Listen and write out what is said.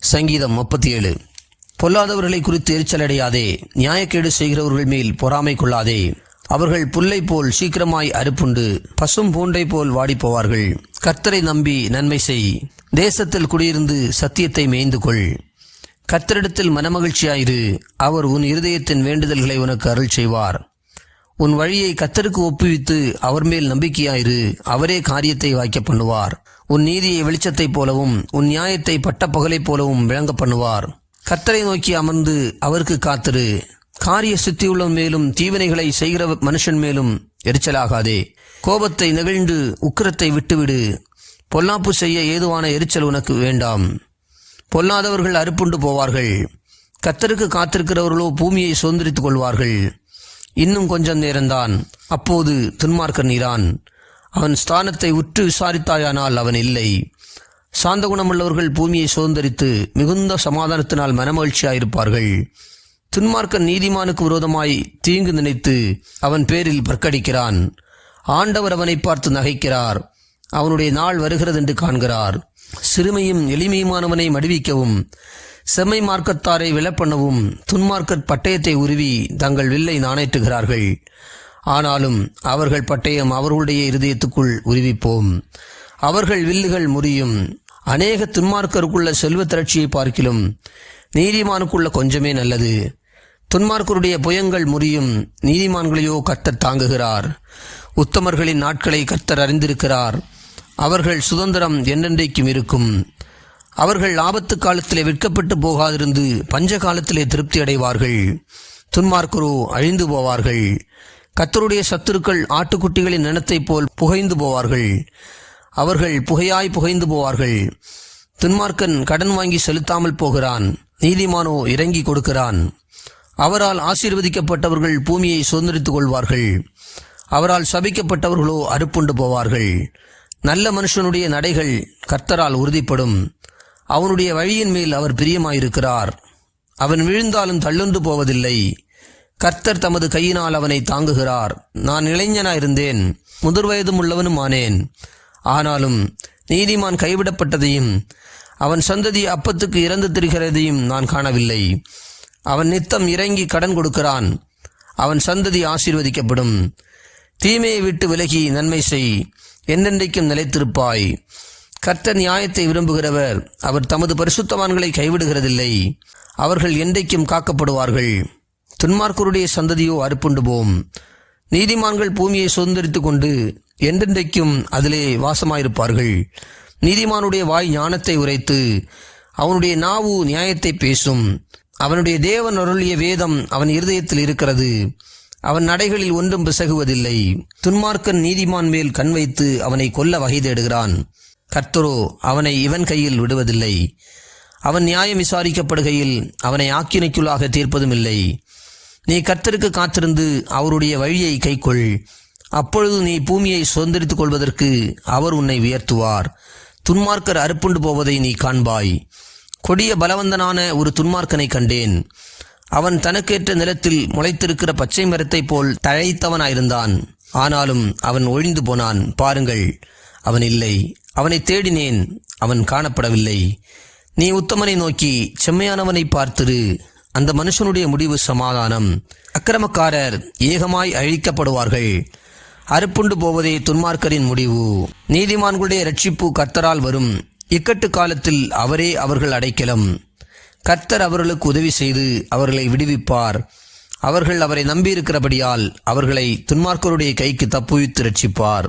சங்கீதம் 37. பொல்லாதவர்களை குறித்து எரிச்சலடையாதே, நியாயக்கேடு செய்கிறவர்கள் மேல் பொறாமை கொள்ளாதே. அவர்கள் புல்லை போல் சீக்கிரமாய் அறுப்புண்டு பசும் பூண்டை போல் வாடிப்போவார்கள். கர்த்தரை நம்பி நன்மை செய், தேசத்தில் குடியிருந்து சத்தியத்தை மேய்ந்து கொள். கர்த்தரிடத்தில் மனமகிழ்ச்சியாயிரு, அவர் உன் இருதயத்தின் வேண்டுதல்களை உனக்கு அருள் செய்வார். உன் வழியை கர்த்தருக்கு ஒப்புவித்து அவர் மேல் நம்பிக்கையாயிரு, அவரே காரியத்தை வாய்க்க பண்ணுவார். உன் நீதியை வெளிச்சத்தைப் போலவும் உன் நியாயத்தை பட்ட பகலைப் போலவும் விளங்க பண்ணுவார். கர்த்தரை நோக்கி அமர்ந்து அவருக்கு காத்திரு. காரிய சித்தியுள்ள மேலும் தீவினைகளை செய்கிற மனுஷன் மேலும் எரிச்சலாகாதே. கோபத்தை நெகிழ்ந்து உக்கிரத்தை விட்டுவிடு. பொல்லாப்பு செய்ய ஏதுவான எரிச்சல் உனக்கு வேண்டாம். பொல்லாதவர்கள் அறுப்புண்டு போவார்கள், கர்த்தருக்கு காத்திருக்கிறவர்களோ பூமியை சுதந்திரித்துக் கொள்வார்கள். இன்னும் கொஞ்சம் நேரம்தான், அப்போது துன்மார்க்கன் நீரான். அவன் ஸ்தானத்தை உற்று விசாரித்தாயானால் அவன் இல்லை. சாந்த குணமுள்ளவர்கள் பூமியை சுதந்திரித்து மிகுந்த சமாதானத்தினால் மனமகிழ்ச்சியாயிருப்பார்கள். துன்மார்க்கன் நீதிமானுக்கு விரோதமாய் தீங்கு நினைத்து அவன் பேரில் பற்கடிக்கிறான். ஆண்டவர் அவனை பார்த்து நகைக்கிறார், அவனுடைய நாள் வருகிறது என்று காண்கிறார். சிறுமையும் எளிமையுமானவனை மடிவிக்கவும் செம்மை மார்க்கத்தாரை விலப்பண்ணவும் துன்மார்க்கர் பட்டயத்தை உருவி தங்கள் வில்லை நாணேற்றுகிறார்கள். ஆனாலும் அவர்கள் பட்டயம் அவர்களுடைய இருதயத்துக்குள் உருவிப்போம், அவர்கள் வில்லுகள் முறியும். அநேக துன்மார்க்கருக்குள்ள செல்வ திரட்சியை பார்க்கிலும் நீதிமானுக்குள்ள கொஞ்சமே நல்லது. துன்மார்க்கருடைய புயங்கள் முறியும், நீதிமான்களையோ கர்த்தர் தாங்குகிறார். உத்தமர்களின் நாட்களை கர்த்தர் அறிந்திருக்கிறார், அவர்கள் சுதந்திரம் என்றென்றைக்கும் இருக்கும். அவர்கள் ஆபத்து காலத்திலே வெட்கப்பட்டு போகாதிருந்து பஞ்ச காலத்திலே திருப்தி அடைவார்கள். துன்மார்க்கரோ அழிந்து போவார்கள். கர்த்தருடைய சத்துருக்கள் ஆட்டுக்குட்டிகளின் நினத்தைப் போல் புகைந்து போவார்கள், அவர்கள் புகையாய் புகைந்து போவார்கள். துன்மார்க்கன் கடன் வாங்கி செலுத்தாமல் போகிறான், நீதிமானோ இறங்கி கொடுக்கிறான். அவரால் ஆசீர்வதிக்கப்பட்டவர்கள் பூமியை சுதந்திரித்துக் கொள்வார்கள், அவரால் சபிக்கப்பட்டவர்களோ அறுப்புண்டு போவார்கள். நல்ல மனுஷனுடைய நடைகள் கர்த்தரால் உறுதிப்படும், அவனுடைய வழியின் மேல் அவர் பிரியமாயிருக்கிறார். அவன் விழுந்தாலும் தள்ளுண்டு போவதில்லை, கர்த்தர் தமது கையினால் அவனை தாங்குகிறார். நான் இளைஞனாயிருந்தேன், முதிர் வயதும் உள்ளவனும் ஆனேன். ஆனாலும் நீதிமான் கைவிடப்பட்டதையும் அவன் சந்ததி அப்பத்துக்கு இறந்து திரிகிறதையும் நான் காணவில்லை. அவன் நித்தம் இறங்கி கடன் கொடுக்கிறான், அவன் சந்ததி ஆசீர்வதிக்கப்படும். தீமையை விட்டு விலகி நன்மை செய், என்றென்றைக்கும் நிலைத்திருப்பாய். கர்த்தர் நியாயத்தை விரும்புகிறவர், அவர் தமது பரிசுத்தவான்களை கைவிடுகிறதில்லை. அவர்கள் என்றைக்கும் காக்கப்படுவார்கள். துன்மார்க்கருடைய சந்ததியோ அறுப்புண்டு போம். நீதிமான்கள் பூமியை சுதந்திரித்துக் கொண்டு என்றென்றைக்கும் அதிலே வாசமாயிருப்பார்கள். நீதிமானுடைய வாய் ஞானத்தை உரைத்து அவனுடைய நாவு நியாயத்தை பேசும். அவனுடைய தேவன் அருளிய வேதம் அவன் இருதயத்தில் இருக்கிறது, அவன் நடைகளில் ஒன்றும் பிசகுவதில்லை. துன்மார்க்கன் நீதிமான் மேல் கண் வைத்து அவனை கொல்ல வகை தேடுகிறான், கர்த்தரோ அவனை இவன் கையில் விடுவதில்லை. அவன் நியாயம் விசாரிக்கப்படுகையில் அவனை ஆக்கினைக்குள்ளாக தீர்ப்பதும் இல்லை. நீ கர்த்தருக்கு காத்திருந்து அவருடைய வழியை கைக்கொள், அப்பொழுது நீ பூமியை சுதந்திரித்துக் கொள்வதற்கு அவர் உன்னை உயர்த்துவார். துன்மார்க்கர் அறுப்புண்டு போவதை நீ காண்பாய். கொடிய பலவந்தனான ஒரு துன்மார்க்கனை கண்டேன். அவன் தனக்கேற்ற நிலத்தில் முளைத்திருக்கிற பச்சை மரத்தைப் போல் தழைத்தவனாயிருந்தான். ஆனாலும் அவன் ஒழிந்து போனான். பாருங்கள், அவன் இல்லை. அவனை தேடினேன், அவன் காணப்படவில்லை. நீ உத்தமனை நோக்கி செம்மையானவனை பார்த்திரு, அந்த மனுஷனுடைய முடிவு சமாதானம். அக்கிரமக்காரர் ஏகமாய் அழிக்கப்படுவார்கள், அறுப்புண்டு போவதே துன்மார்க்கரின் முடிவு. நீதிமான்களுடைய இரட்சிப்பு கர்த்தரால் வரும், இக்கட்டு காலத்தில் அவரே அவர்கள் அடைக்கலம். கர்த்தர் அவர்களுக்கு உதவி செய்து அவர்களை விடுவிப்பார். அவர்கள் அவரை நம்பியிருக்கிறபடியால் அவர்களை துன்மார்க்கருடைய கைக்கு தப்புவித்து இரட்சிப்பார்.